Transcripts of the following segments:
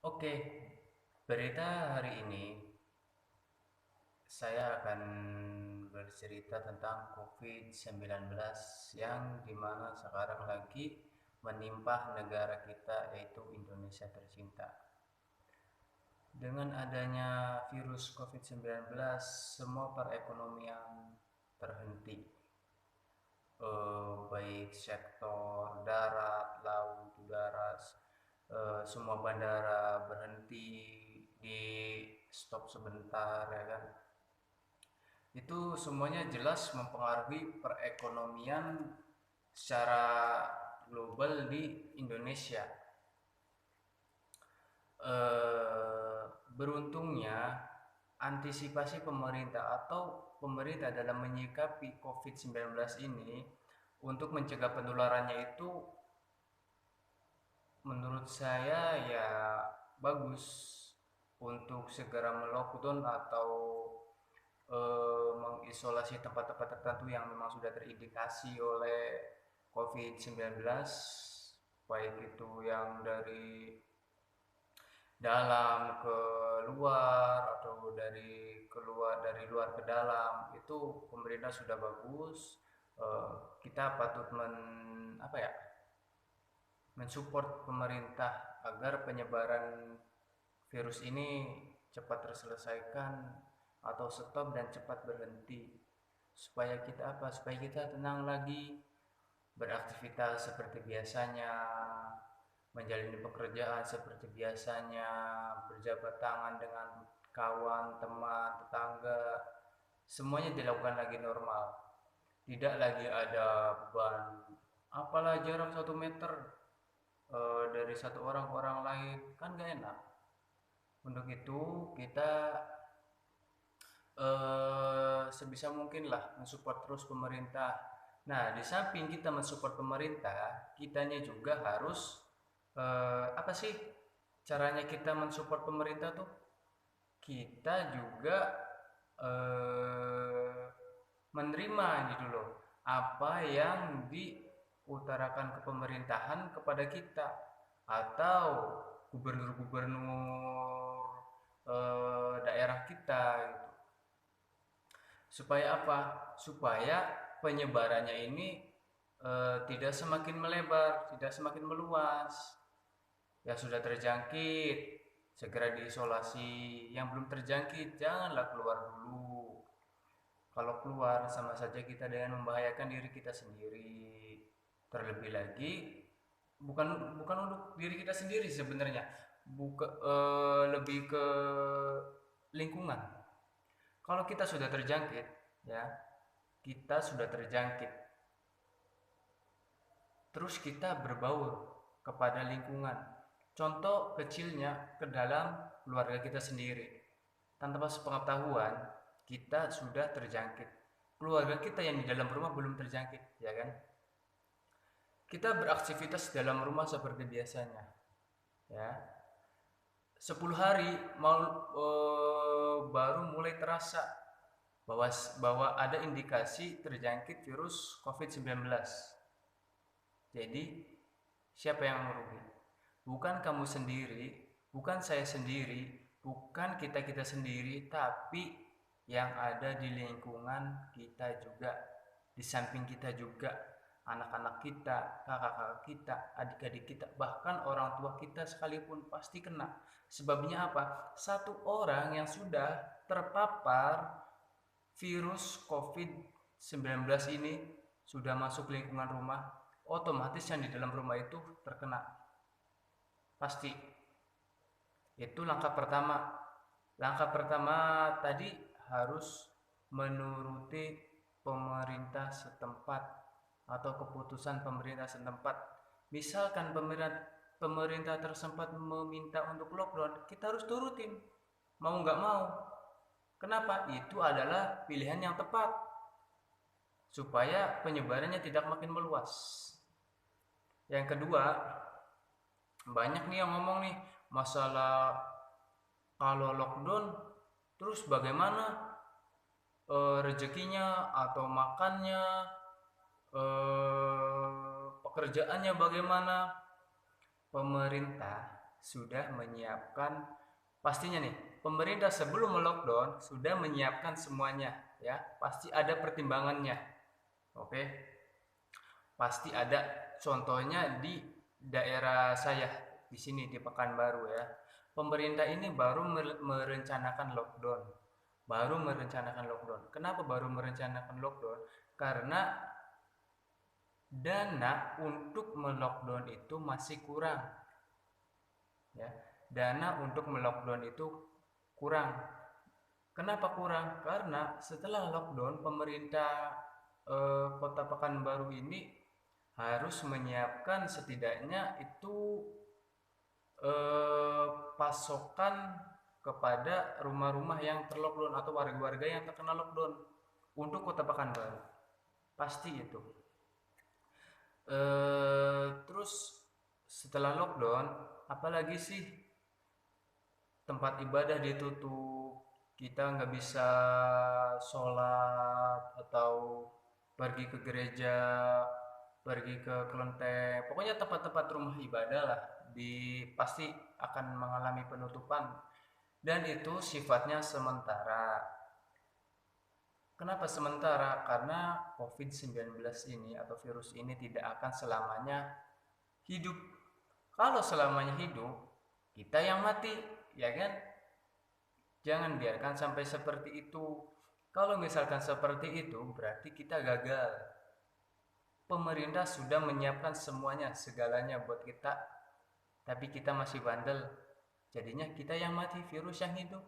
Oke, berita hari ini saya akan bercerita tentang COVID-19 yang dimana sekarang lagi menimpa negara kita yaitu Indonesia tercinta. Dengan adanya virus COVID-19, semua perekonomian terhenti. Baik sektor darat, laut, udara, semua bandara berhenti, di stop sebentar ya kan. Itu semuanya jelas mempengaruhi perekonomian secara global di Indonesia. eh, Beruntungnya antisipasi pemerintah atau pemerintah dalam menyikapi COVID-19 ini untuk mencegah penularannya itu menurut saya ya bagus untuk segera melockdown atau mengisolasi tempat-tempat tertentu yang memang sudah terindikasi oleh COVID-19, baik itu yang dari dalam ke luar atau dari luar ke dalam. Itu pemerintah sudah bagus. Kita patut apa ya, mensupport pemerintah agar penyebaran virus ini cepat terselesaikan atau stop dan cepat berhenti, supaya kita apa, supaya kita tenang lagi beraktivitas seperti biasanya, menjalani pekerjaan seperti biasanya, berjabat tangan dengan kawan, teman, tetangga, semuanya dilakukan lagi normal. Tidak lagi ada beban, apalah jarak 1 meter dari satu orang ke orang lain, kan gak enak. Untuk itu kita sebisa mungkin lah mensupport terus pemerintah. Nah, di samping kita mensupport pemerintah, kitanya juga harus apa sih caranya kita mensupport pemerintah tuh? Kita juga eh, menerima gitu loh apa yang diutarakan ke pemerintahan kepada kita, atau gubernur-gubernur daerah kita gitu. Supaya apa? Supaya penyebarannya ini tidak semakin melebar, tidak semakin meluas. Yang sudah terjangkit segera diisolasi, yang belum terjangkit janganlah keluar dulu. Kalau keluar sama saja kita dengan membahayakan diri kita sendiri. Terlebih lagi bukan bukan untuk diri kita sendiri sebenarnya, lebih ke lingkungan. Kalau kita sudah terjangkit, ya, kita sudah terjangkit, terus kita berbaur kepada lingkungan. Contoh kecilnya ke dalam keluarga kita sendiri. Tanpa sepengetahuan, kita sudah terjangkit. Keluarga kita yang di dalam rumah belum terjangkit, ya kan? Kita beraktivitas dalam rumah seperti biasanya, ya. 10 hari mau baru mulai terasa bahwa bahwa ada indikasi terjangkit virus COVID-19. Jadi, siapa yang merugi? Bukan kamu sendiri, bukan saya sendiri, bukan kita-kita sendiri, tapi yang ada di lingkungan kita juga, di samping kita juga, anak-anak kita, kakak-kakak kita, adik-adik kita, bahkan orang tua kita sekalipun pasti kena. Sebabnya apa? Satu orang yang sudah terpapar virus COVID-19 ini sudah masuk lingkungan rumah, otomatis yang di dalam rumah itu terkena. Pasti. Itu langkah pertama. Langkah pertama tadi harus menuruti pemerintah setempat atau keputusan pemerintah setempat. Misalkan pemerintah tersebut meminta untuk lockdown, kita harus turutin. Mau nggak mau. Kenapa? Itu adalah pilihan yang tepat supaya penyebarannya tidak makin meluas. Yang kedua, banyak nih yang ngomong nih masalah kalau lockdown terus bagaimana rezekinya atau makannya, pekerjaannya bagaimana. Pemerintah sudah menyiapkan, pastinya nih, pemerintah sebelum lockdown sudah menyiapkan semuanya, ya. Pasti ada pertimbangannya. Oke. Pasti ada. Contohnya di daerah saya di sini di Pekanbaru ya. Pemerintah ini baru merencanakan lockdown. Baru merencanakan lockdown. Kenapa baru merencanakan lockdown? Karena dana untuk melockdown itu masih kurang, ya. Dana untuk melockdown itu kurang. Kenapa kurang? Karena setelah lockdown pemerintah Kota Pekanbaru ini harus menyiapkan setidaknya itu pasokan kepada rumah-rumah yang terlockdown atau warga-warga yang terkena lockdown untuk Kota Pekanbaru. Pasti itu. Terus setelah lockdown, apalagi sih, tempat ibadah ditutup, kita nggak bisa sholat atau pergi ke gereja, pergi ke kelenteng, pokoknya tempat-tempat rumah ibadah lah, pasti akan mengalami penutupan, dan itu sifatnya sementara. Kenapa sementara? Karena COVID-19 ini atau virus ini tidak akan selamanya hidup. Kalau selamanya hidup, kita yang mati, ya kan? Jangan biarkan sampai seperti itu. Kalau misalkan seperti itu, berarti kita gagal. Pemerintah sudah menyiapkan semuanya, segalanya buat kita, tapi kita masih bandel. Jadinya kita yang mati, virus yang hidup.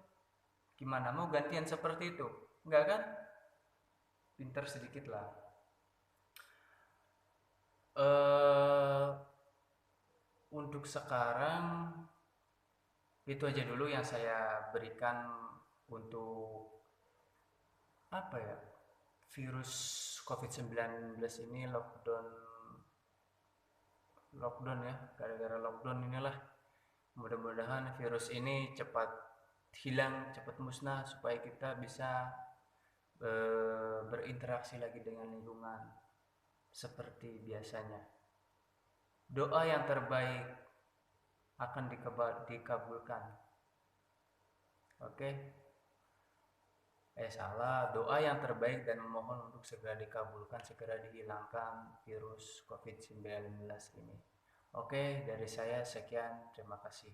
Gimana mau gantian seperti itu? Enggak kan? Pinter sedikit lah. Untuk sekarang itu aja dulu yang saya berikan untuk apa ya, virus COVID-19 ini, lockdown ya, gara-gara lockdown inilah. Mudah-mudahan virus ini cepat hilang, cepat musnah, supaya kita bisa berinteraksi lagi dengan lingkungan seperti biasanya. Doa yang terbaik akan dikabulkan. Oke. Salah, doa yang terbaik dan memohon untuk segera dikabulkan, segera dihilangkan virus COVID-19 ini. Oke, dari saya sekian, terima kasih.